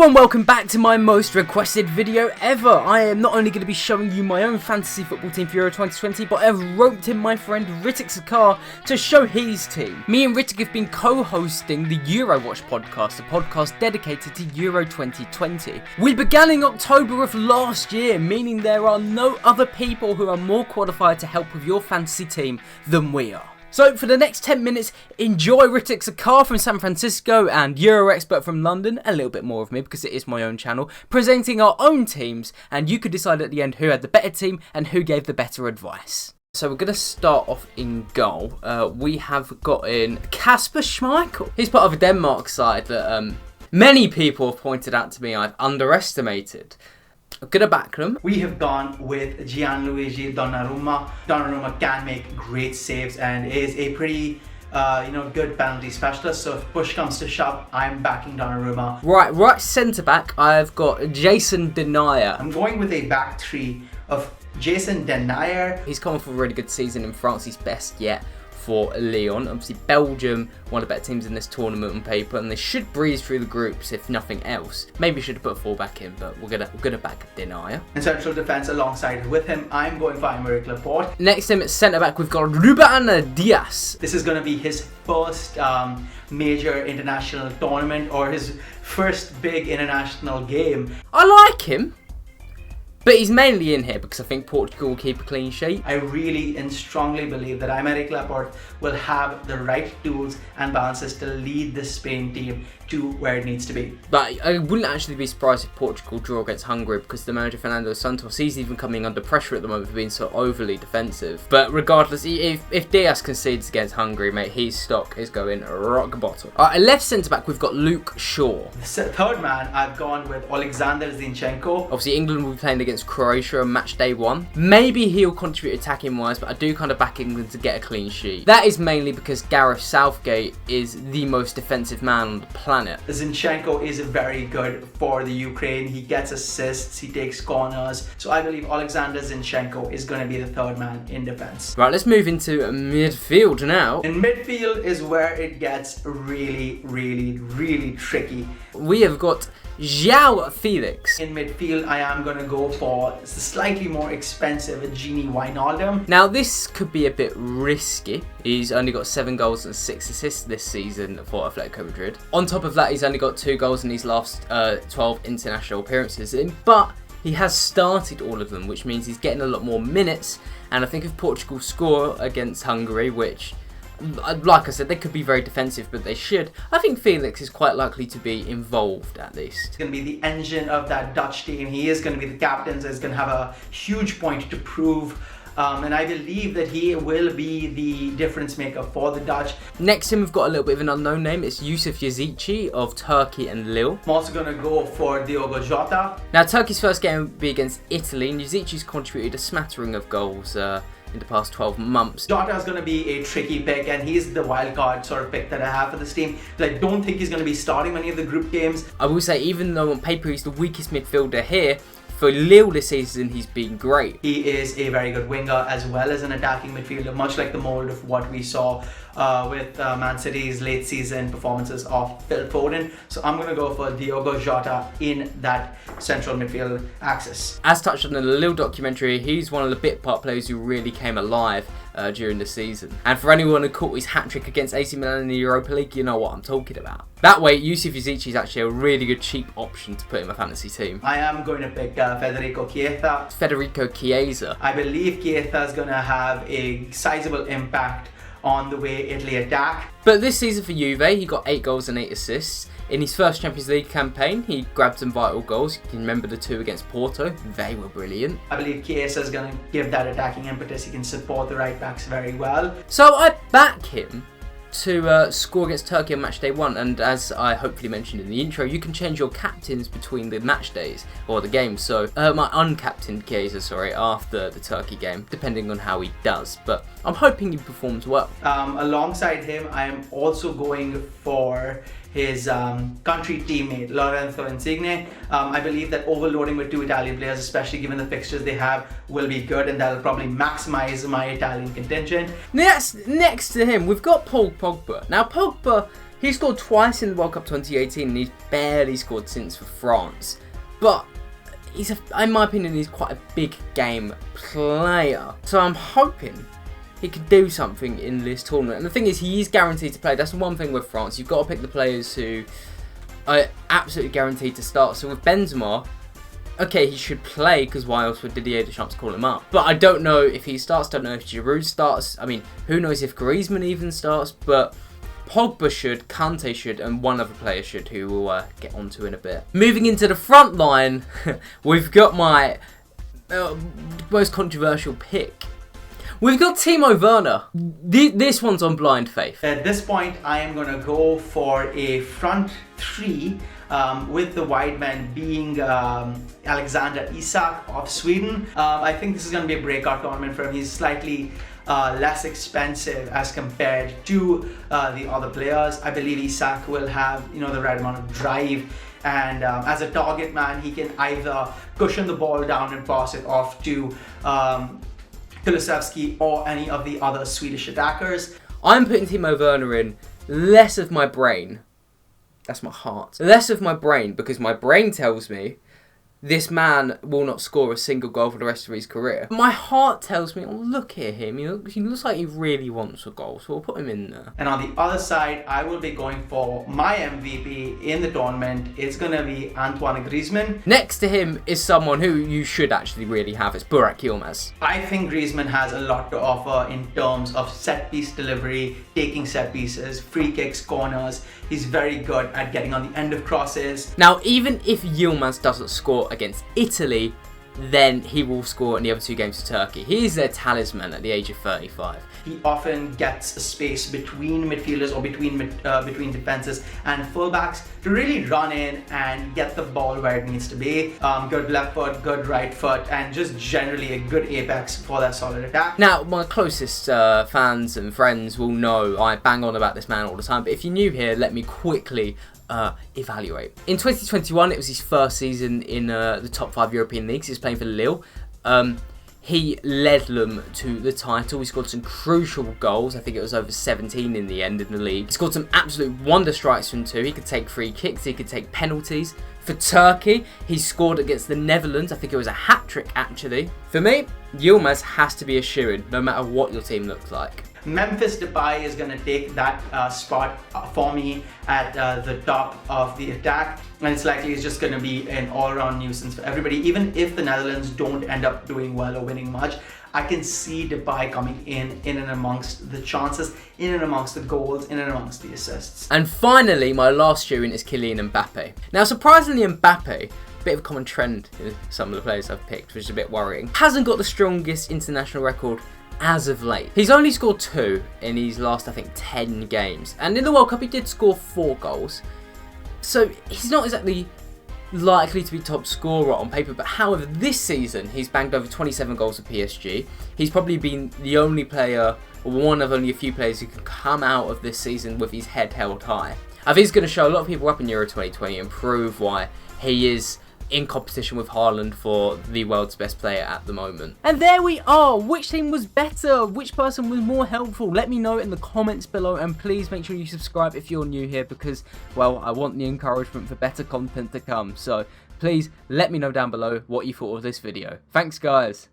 Hello and welcome back to my most requested video ever. I am not only going to be showing you my own fantasy football team for Euro 2020, but I've roped in my friend Ritik Sakar to show his team. Me and Ritik have been co-hosting the Eurowatch podcast, a podcast dedicated to Euro 2020. We began in October of last year, meaning there are no other people who are more qualified to help with your fantasy team than we are. So for the next 10 minutes, enjoy Ritik Sakar from San Francisco and Euro Expert from London, a little bit more of me because it is my own channel, presenting our own teams, and you could decide at the end who had the better team and who gave the better advice. So we're going to start off in goal. We have got in Kasper Schmeichel. He's part of a Denmark side that many people have pointed out to me I've underestimated. I'm going to back them. We have gone with Gianluigi Donnarumma. Donnarumma can make great saves and is a pretty good penalty specialist. So if push comes to shove, I'm backing Donnarumma. Right centre back, I've got Jason Denayer. I'm going with a back three of Jason Denayer. He's come off a really good season in France, his best yet for Lyon. Obviously Belgium, one of the better teams in this tournament on paper, and they should breeze through the groups if nothing else. Maybe should have put a full-back in, but we're gonna back Denayer. In central defence alongside with him, I'm going for Aymeric Laporte. Next to him at centre-back, we've got Ruben Dias. This is going to be his first major international tournament, or his first big international game. I like him, but he's mainly in here because I think Portugal will keep a clean sheet. I really and strongly believe that Aymeric Laporte will have the right tools and balances to lead the Spain team to where it needs to be. But I wouldn't actually be surprised if Portugal draw against Hungary because the manager Fernando Santos, he's even coming under pressure at the moment for being so overly defensive. But regardless, if Diaz concedes against Hungary, mate, his stock is going rock bottom. Alright, left centre-back, we've got Luke Shaw. The third man, I've gone with Alexander Zinchenko. Obviously, England will be playing against Croatia on match day 1. Maybe he'll contribute attacking-wise, but I do kind of back England to get a clean sheet. That is mainly because Gareth Southgate is the most defensive man on the planet. Zinchenko is very good for the Ukraine. He gets assists, he takes corners. So I believe Alexander Zinchenko is going to be the third man in defense. Right, let's move into midfield now. In midfield is where it gets really tricky. We have got João Felix. In midfield, I am going to go for slightly more expensive Gini Wijnaldum. Now, this could be a bit risky. He's only got 7 goals and 6 assists this season for Atletico Madrid. On top of that, he's only got 2 goals in his last 12 international appearances in, but he has started all of them, which means he's getting a lot more minutes. And I think if Portugal score against Hungary, which, like I said, they could be very defensive, but they should, I think Felix is quite likely to be involved at least. He's going to be the engine of that Dutch team. He is going to be the captain, so he's going to have a huge point to prove. And I believe that he will be the difference maker for the Dutch. Next to him, we've got a little bit of an unknown name. It's Yusuf Yazici of Turkey and Lille. I'm also going to go for Diogo Jota. Now, Turkey's first game will be against Italy, and Yazici's contributed a smattering of goals in the past 12 months. Jota is going to be a tricky pick, and he's the wild card sort of pick that I have for this team. But I don't think he's going to be starting many of the group games. I will say, even though on paper he's the weakest midfielder here, for Lille this season he's been great. He is a very good winger as well as an attacking midfielder, much like the mold of what we saw with Man City's late season performances of Phil Foden. So I'm going to go for Diogo Jota in that central midfield axis. As touched on in the Lille documentary, he's one of the bit part players who really came alive during the season. And for anyone who caught his hat-trick against AC Milan in the Europa League, you know what I'm talking about. That way, Yusuf Yazici is actually a really good cheap option to put in my fantasy team. I am going to pick Federico Chiesa. Federico Chiesa. I believe Chiesa is going to have a sizable impact on the way Italy attack. But this season for Juve, he got 8 goals and 8 assists. In his first Champions League campaign, he grabbed some vital goals. You can remember the 2 against Porto. They were brilliant. I believe Chiesa is going to give that attacking impetus. He can support the right backs very well. So I back him to score against Turkey on match day 1, and as I hopefully mentioned in the intro, you can change your captains between the match days or the games. So my uncaptained Chiesa, after the Turkey game, depending on how he does, but I'm hoping he performs well. Alongside him, I am also going for his country teammate Lorenzo Insigne. I believe that overloading with 2 Italian players, especially given the fixtures they have, will be good, and that'll probably maximize my Italian contingent. Next to him, we've got Paul Pogba. Now, Pogba He scored twice in the World Cup 2018 and he's barely scored since for France. But in my opinion, he's quite a big game player. So I'm hoping he could do something in this tournament. And the thing is, he is guaranteed to play. That's the one thing with France. You've got to pick the players who are absolutely guaranteed to start. So with Benzema, okay, he should play, because why else would Didier Deschamps call him up? But I don't know if he starts, don't know if Giroud starts. I mean, who knows if Griezmann even starts, but Pogba should, Kante should, and one other player should, who we'll get onto in a bit. Moving into the front line, we've got my most controversial pick. We've got Timo Werner. This one's on blind faith. At this point, I am going to go for a front three, with the wide men being Alexander Isak of Sweden. I think this is going to be a breakout tournament for him. He's slightly less expensive as compared to the other players. I believe Isak will have, the right amount of drive, and as a target man, he can either cushion the ball down and pass it off to Kulusevski or any of the other Swedish attackers. I'm putting Timo Werner in less of my brain. That's my heart. Less of my brain, because my brain tells me this man will not score a single goal for the rest of his career. My heart tells me, oh, look at him. He looks like he really wants a goal, so we'll put him in there. And on the other side, I will be going for my MVP in the tournament. It's going to be Antoine Griezmann. Next to him is someone who you should actually really have. It's Burak Yilmaz. I think Griezmann has a lot to offer in terms of set-piece delivery, taking set pieces, free kicks, corners. He's very good at getting on the end of crosses. Now, even if Yilmaz doesn't score against Italy, then he will score in the other two games for Turkey. He is their talisman at the age of 35. He often gets a space between midfielders or between defenses and fullbacks to really run in and get the ball where it needs to be. Good left foot, good right foot, and just generally a good apex for that solid attack. Now, my closest fans and friends will know I bang on about this man all the time, but if you're new here, let me quickly evaluate. In 2021, it was his first season in the top 5 European leagues. He was playing for Lille. He led them to the title. He scored some crucial goals. I think it was over 17 in the end in the league. He scored some absolute wonder strikes from two. He could take free kicks. He could take penalties. For Turkey, he scored against the Netherlands. I think it was a hat-trick, actually. For me, Yilmaz has to be a shoo-in, no matter what your team looks like. Memphis Depay is going to take that spot for me at the top of the attack, and it's likely it's just going to be an all-round nuisance for everybody. Even if the Netherlands don't end up doing well or winning much, I can see Depay coming in and amongst the chances, in and amongst the goals, in and amongst the assists. And finally, my last shoo-in is Kylian Mbappe. Now, surprisingly, Mbappe, bit of a common trend in some of the players I've picked, which is a bit worrying, hasn't got the strongest international record as of late. He's only scored 2 in his last, I think, 10 games. And in the World Cup, he did score 4 goals. So he's not exactly likely to be top scorer on paper. But however, this season, he's banged over 27 goals for PSG. He's probably been the only player, or one of only a few players who can come out of this season with his head held high. I think he's going to show a lot of people up in Euro 2020 and prove why he is in competition with Haaland for the world's best player at the moment. And there we are. Which team was better? Which person was more helpful? Let me know in the comments below, and please make sure you subscribe if you're new here, because, well, I want the encouragement for better content to come. So please let me know down below what you thought of this video. Thanks, guys.